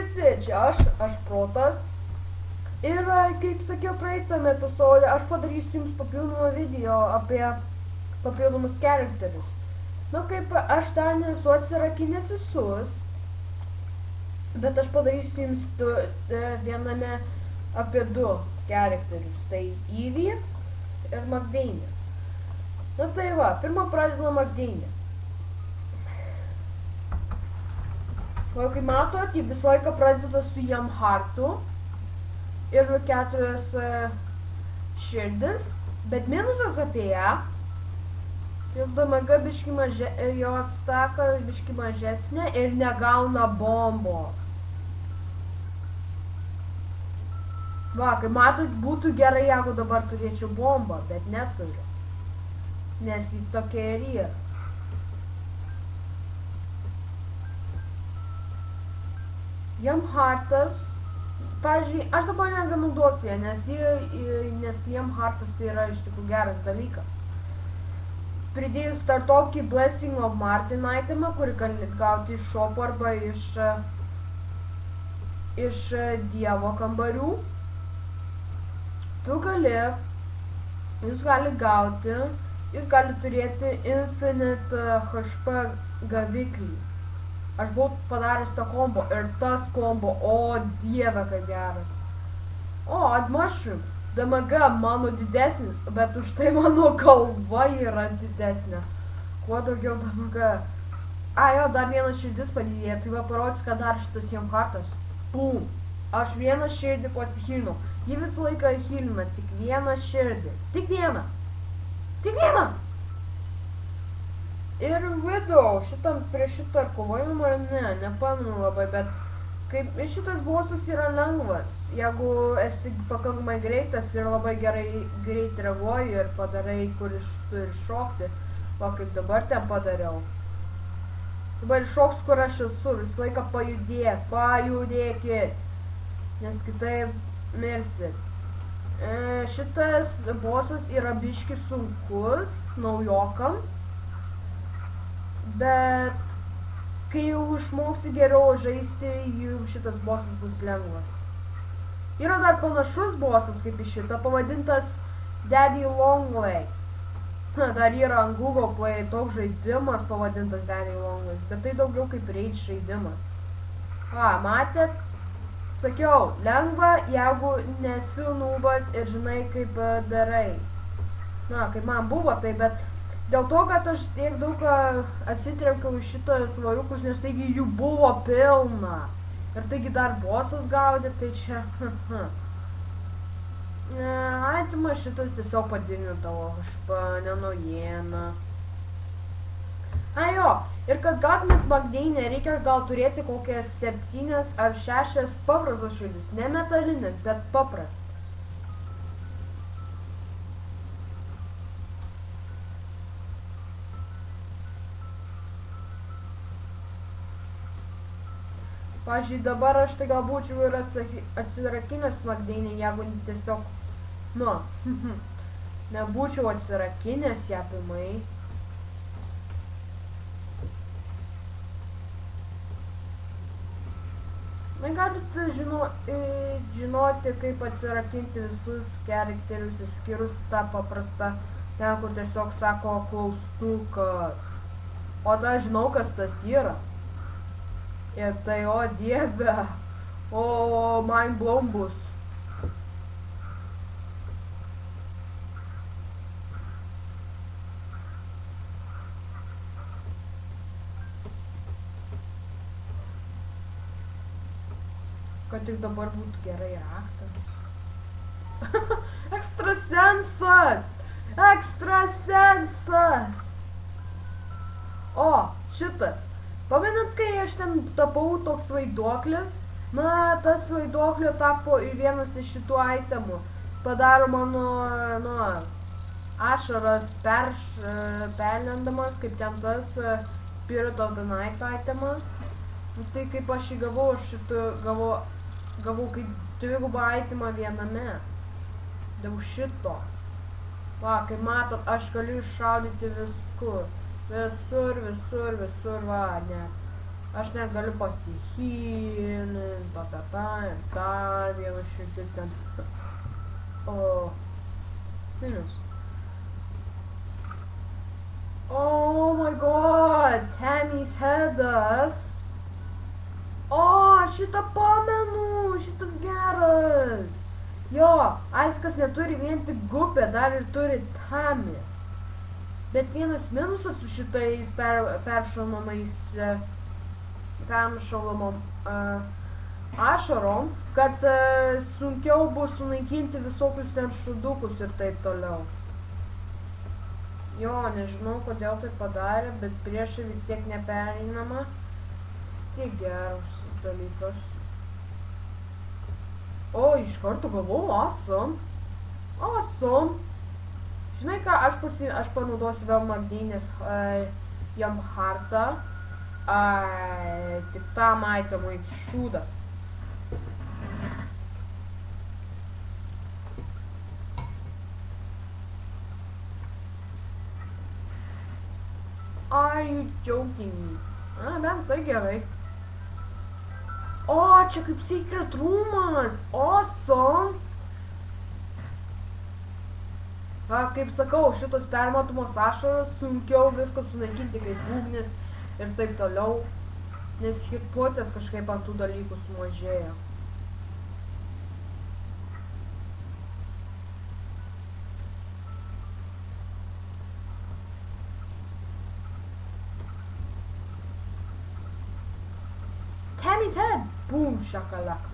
visi, čia aš protas. Ir kaip sakiau praeitame epizode, aš padarysiu jums papildomą video apie papildomus charakterius. Nu kaip aš dar nesu atsirakinęs visus, bet aš padarysiu jums viename apie 2 charakterius. Tai Evie ir Magdainė. Nu tai va, pirmą pradedame Magdainę. O kaip matot, ji visą laiką pradeda su Jamhartu ir 4 širdis, bet minusas apie ją, jos damaga biški jos ataka biški mažesnė ir negauna bombos. Va, kaip matot, būtų gerai, jeigu dabar turėčiau bombą, bet neturiu, nes ji tokia ir yra. Jamhartas, pavyzdžiui, aš dabar nenaudosiu ją, nes Jamhartas tai yra iš tikrųjų geras dalykas. Pridėjus dar tokį Blessing of Martin itemą, kurį gali gauti iš šopo arba iš dievo kambarių, jis gali turėti Infinite HP gaviklį. Aš buvau padaręs tą kombo ir tas kombo, o dieve, kaip geras. O, Mushroom, damaga mano didesnis, bet už tai mano galva yra didesnė. Kuo daugiau damaga. Jo, dar vienas širdis padidėjo, tai va parodysiu, ką dar šitas Jamhartas. Bum, aš vieną širdį pasihilinau. Ji visą laiką hilina, tik vieną širdį. Tik vieną. Ir Widow, prieš šitą ar kovojimą ar ne, nepamenu labai, bet kaip šitas bossas yra lengvas, jeigu esi pakankamai greitas ir labai greit reaguoji ir padarai, kur turi šokti, va kaip dabar ten padariau. Dabar šoks, kur aš esu, visą laiką pajudėkit, nes kitaip mirsit. Šitas bossas yra biški sunkus naujokams, bet kai jau išmoksi geriau žaisti, šitas bossas bus lengvas. Yra dar panašus bossas kaip į šitą, pavadintas Daddy Longlegs. Dar yra ant Google Play toks žaidimas pavadintas Daddy Longlegs, bet tai daugiau kaip Rage žaidimas. Matėt? Sakiau, lengva, jeigu nesi nubas ir žinai kaip darai. Kaip man buvo tai, bet dėl to, kad aš tiek daug atsitrenkiau iš šitos svariukus, nes taigi jų buvo pilna. Ir taigi dar bossas gaudė, tai čia... Atimas šitas tiesiog padidino tavo HP, nenaujiena. Jo, ir kad gautumėt Magdainę, reikia gal turėti kokias 7 ar 6 paprastas širdis. Ne metalinis, bet paprastas. Pavyzdžiui, dabar aš tai gal būčiau ir atsirakinęs Magdainę, jeigu tiesiog, nebūčiau atsirakinęs ją pirmai. Galite žinoti, kaip atsirakinti visus charakterius, išskyrus tą paprastą, ten, kur tiesiog sako klaustukas. O tą žinau, kas tas yra. Ir tai, o dieve, o mind blown bus. Kad tik dabar būtų gerai raktas. Ekstrasensas! Ekstrasensas! O, šitas. Pamenat, kai aš ten tapau toks vaiduoklis? Tas vaiduoklio tapo į vienas iš šitų itemų. Padaro mano, ašaras perlendamas, kaip ten tas Spirit of the Night itemas. Tai kaip aš jį gavau, aš gavau kaip dvigubą itemą viename. Dėl šito. Va, kaip matot, aš galiu iššaudyti viskur. Visur, va, ne. Aš net galiu pasihylint, ir dar vienas širdis ten. O, sinius. Oh my god, Tammy's headas. O, šitą pamenu, šitas geras. Jo, Aiskas neturi vien tik gupę, dar ir turi Tammy. Bet vienas minusas su šitais peršaunamais ašarom, kad sunkiau bus sunaikinti visokius ten šudukus ir taip toliau. Jo, nežinau kodėl tai padarė, bet priešai vis tiek nepereinama. Vis tiek geras dalykas. O, iš karto galvoju, awesome. Awesome. Žinai ką, aš panaudosiu vėl Magdynės jam hartą. Tik tam itemui šūdas. Are you joking me? Bent tai gerai. O, čia kaip secret roomas. Awesome. Kaip sakau, šitos permatomos ašaros sunkiau viską sunaikinti kaip ugnis ir taip toliau, nes hitpotės kažkaip ant tų dalykų sumažėja. Tammy's head! Boom, shakalaka.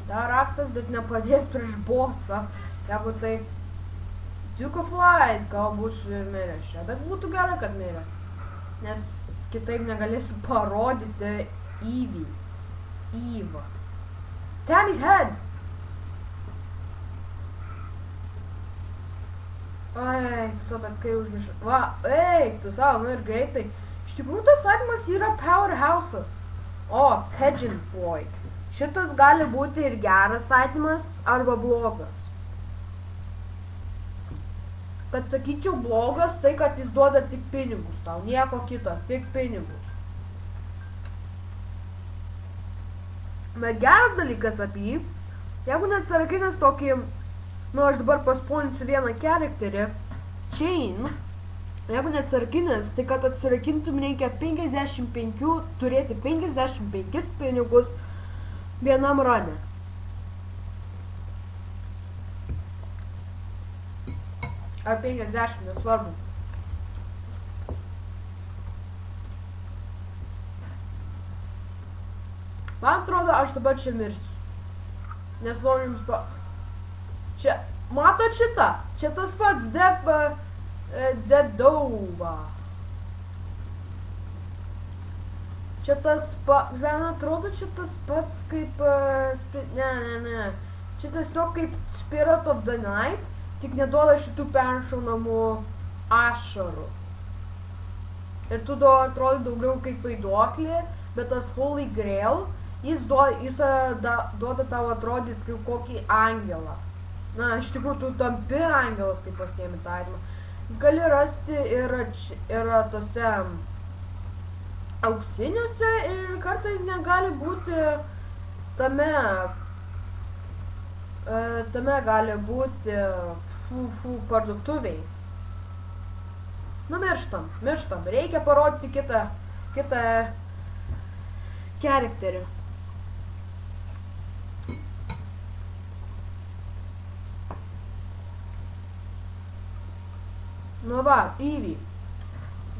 Dar raktas, bet nepadės prieš bossą. Jeigu tai Duke of Lies, gal būsiu ir miręs čia. Bet būtų gerai, kad miręs. Nes kitaip negalėsiu parodyti Evą. Tammy's head! Eik, tu bet kai užmiršau. Va, eik, tu savo, nu ir greitai. Iš tikrųjų, tas atmas yra Powerhouse'as. O, Pigeon Boy. Šitas gali būti ir geras atimas arba blogas. Kad sakyčiau blogas, tai kad jis duoda tik pinigus tau, nieko kito, tik pinigus. Bet geras dalykas apie jį, jeigu net sarakinęs tokį, aš dabar pasponinsiu vieną charakterį, Chain, jeigu net sarakinęs, tai kad atsirakintum reikia 55, turėti 55 pinigus, vienam rane. Ar 50, nesvarbu. Man atrodo, aš dabar čia mirsiu. Nes noriu jums Čia, matot šitą? Čia tas pats Dedova. Čia tas man atrodo, čia tas pats kaip, ne. Čia tiesiog kaip Spirit of the Night, tik neduoda šitų peršaunamų ašarų. Ir tu atrodo daugiau kaip vaiduoklį, bet tas Holy Grail, jis duoda tau atrodyti kaip kokį angelą. Na, iš tikrųjų, tu tampi angelas, kaip pasiemi tą atimą. Gali rasti ir tose auksiniuose ir kartais negali būti tame gali būti parduotuviai. Nu, mirštam. Reikia parodyti kitą charakterį. Nu va, Evie.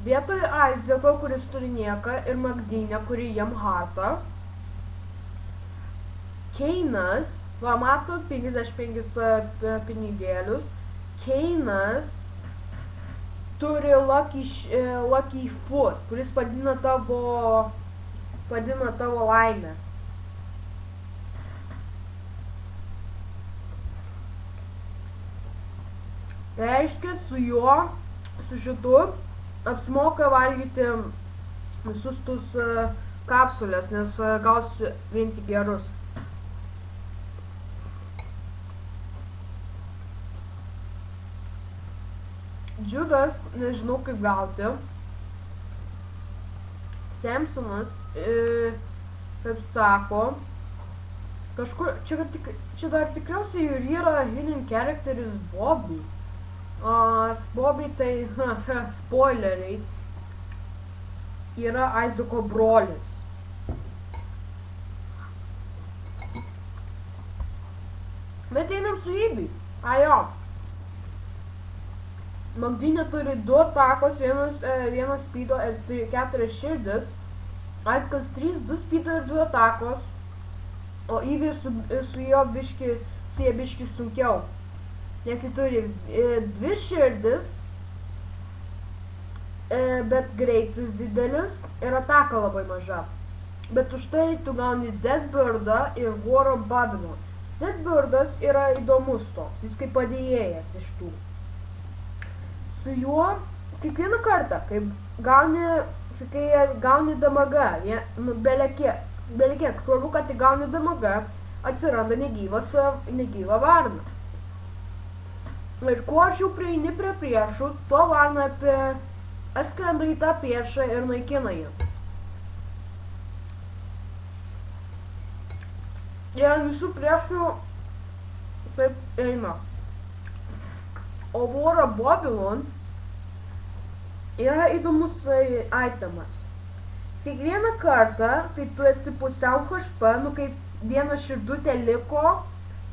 Vietoj Isaaco, kuris turi nieką, ir Magdynę, kuri jam hartą. Keinas, va matot, 55 pinigėlius. Keinas turi Lucky Foot, kuris padina tavo laimę. Tai reiškia, su šitu apsimoka valgyti visus tus kapsulės, nes gausiu vien tik gerus. Džiudas, nežinau kaip gauti. Samsonas, kaip sako, kažkur, čia dar tikriausiai ir yra hidden characteris Bobby. Bobby tai, spoileriai, yra Isaako brolis. Bet einam su Ibi. Jo. Magdynė turi 2 takos, vienas speedo ir 4 širdis. Isaakas 3, 2 speedo ir 2 takos. O Ibi su jie biški sunkiau. Nes jis turi 2 širdis, bet greitis didelis ir ataka labai maža. Bet už tai tu gauni Deadbirdą ir War of Babylon. Deadbirdas yra įdomus toks, jis kaip padėjėjas iš tų. Su juo kiekvieną kartą, kai gauni damagą, belekiek, svarbu, kad tai gauni damagą, atsiranda negyva varna. Ir kuo arčiau prieini prie priešų, tuo varna atskrenda į tą priešą ir naikina jį. Ir ant visų priešų taip eina. O War of Babylon yra įdomus itemas. Kiekvieną kartą, kai tu esi pusiau HP, kaip viena širdutė liko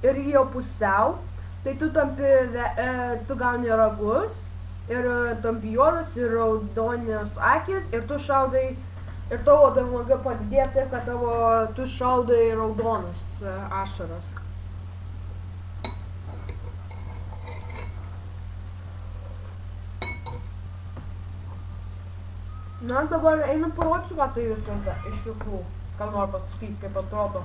ir jau pusiau, tai tu gauni ragus ir tampi juodas ir raudonios akis ir tu šaudai ir tavo damaga padidėja taip, kad tu šaudai raudonus ašaras. Na, dabar einu parodysiu, ką tai visada iš tikrųjų, ką noriu pasakyti, kaip atrodo.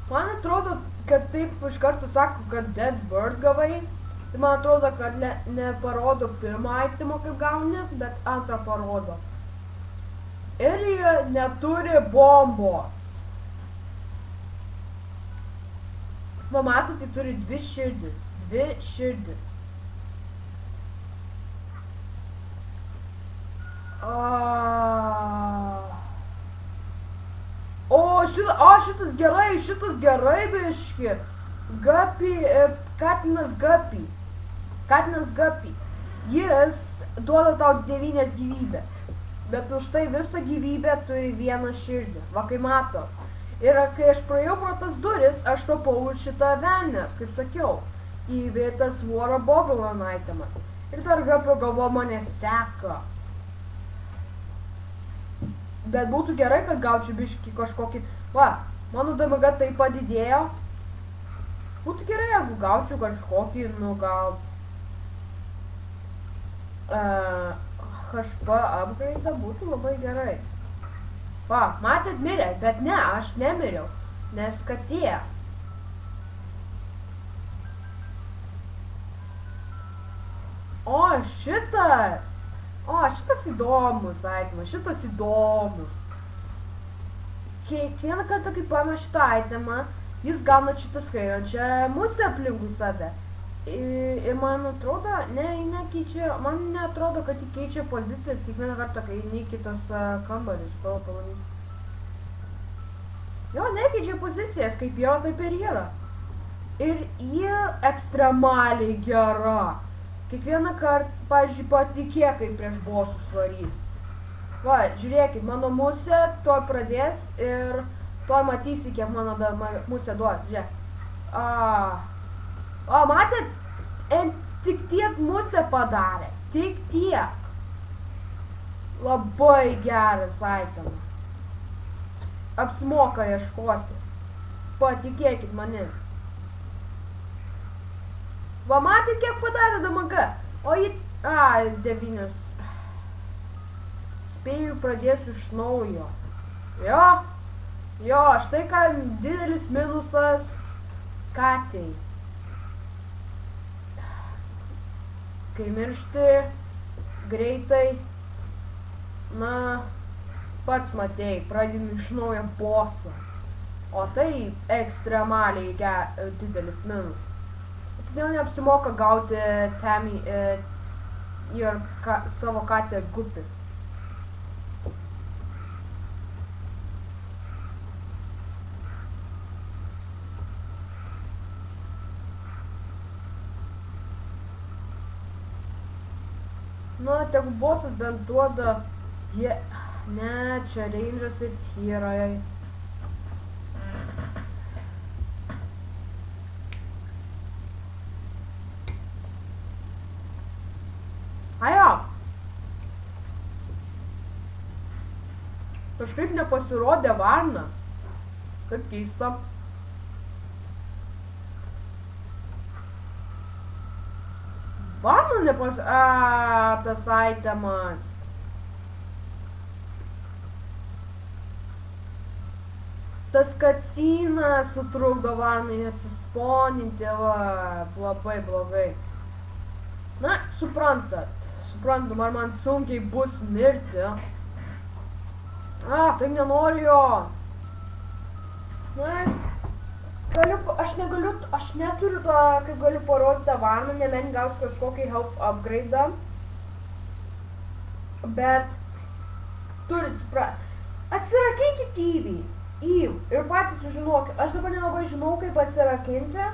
Man atrodo, kad taip iš karto sako, kad Deadbird gavai. Tai man atrodo, kad neparodo pirmą itemą, kaip gauni, bet antrą parodo. Ir jie neturi bombos. Va, matot, tai turi 2 širdis. 2 širdis. Šitas gerai biški. Katinas Guppy. Jis duoda tau 9 gyvybės. Bet už tai visą gyvybę turi 1 širdį. Va, kai mato. Ir kai aš praėjau pro tas duris, aš tapau už šitą velnės, kaip sakiau. Įvietas War of Babylon itemas. Ir dar Guppy galvo mane seka. Bet būtų gerai, kad gaučiau biškį kažkokį... Va, mano damaga tai padidėjo. Būtų gerai, jeigu gaučiau kažkokį, gal... HP upgrade būtų labai gerai. Va, matėt, mirė, bet ne, aš nemiriau, nes katė. Šitas įdomus itemas, šitas įdomus. Kiekvieną kartą, kai paima šitą itemą, jis gauna šitą skraidančią musę aplinkui save. Ir man atrodo, man neatrodo, kad jį keičia pozicijas kiekvieną kartą, kai eini į kitas kambaris. Jo, nekeičia pozicijas, kaip jo, taip ir yra. Ir jie ekstremaliai gera. Kiekvieną kartą, pavyzdžiui, patikėk, kaip prieš bosus varys. Va, žiūrėkit, mano musė tuoj pradės ir tuoj matysi, kiek mano musė duos. Žiūrėk. Matėt? Tik tiek musė padarė. Tik tiek. Labai geras itemas. Apsimoka ieškoti. Patikėkit manim. Va, matėt, kiek padarė damaga? O jį... 9. Spėju, pradėsiu iš naujo. Jo, štai ką didelis minusas katei. Kai miršti greitai, pats matėjai, pradėjai iš naujo bossą. O tai ekstremaliai didelis minusas. Todėl neapsimoka gauti Tammy ir savo katę Guppy. Nu, tegu bosas bent duoda, ne, čia Rangeras ir Tyrai. Ajo. Kažkaip nepasirodė varna. Kaip keista. Varna tas itemas. Tas kacinas sutrukdo varnai atsisponinti, va, labai blogai. Na, suprantam, ar man sunkiai bus mirti. Tai nenoriu jo. Na, aš neturiu to, kaip galiu parodyti tą varną, nebent gausiu kažkokį health upgrade'ą. Bet turit suprasti. Atsirakinkit Eve ir patys sužinokit. Aš dabar nelabai žinau, kaip atsirakinti,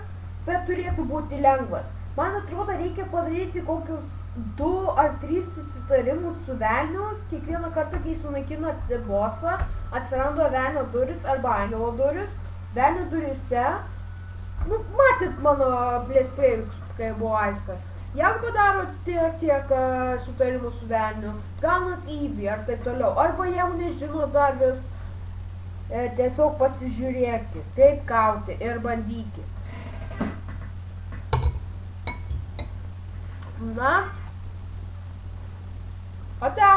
bet turėtų būti lengvas. Man atrodo, reikia padaryti kokius 2 ar 3 susitarimus su velniu. Kiekvieną kartą, kai sunaikinat bossą, atsiranda velnio duris arba angelo duris. Velnio durise, nu, matėt mano let's play, kai buvo aiška. Jeigu padaro tiek sutarimų su velniu, gaunat Eve ar taip toliau. Arba jeigu nežino dar vis, tiesiog pasižiūrėkit, kaip gauti ir bandykit. Na, ate.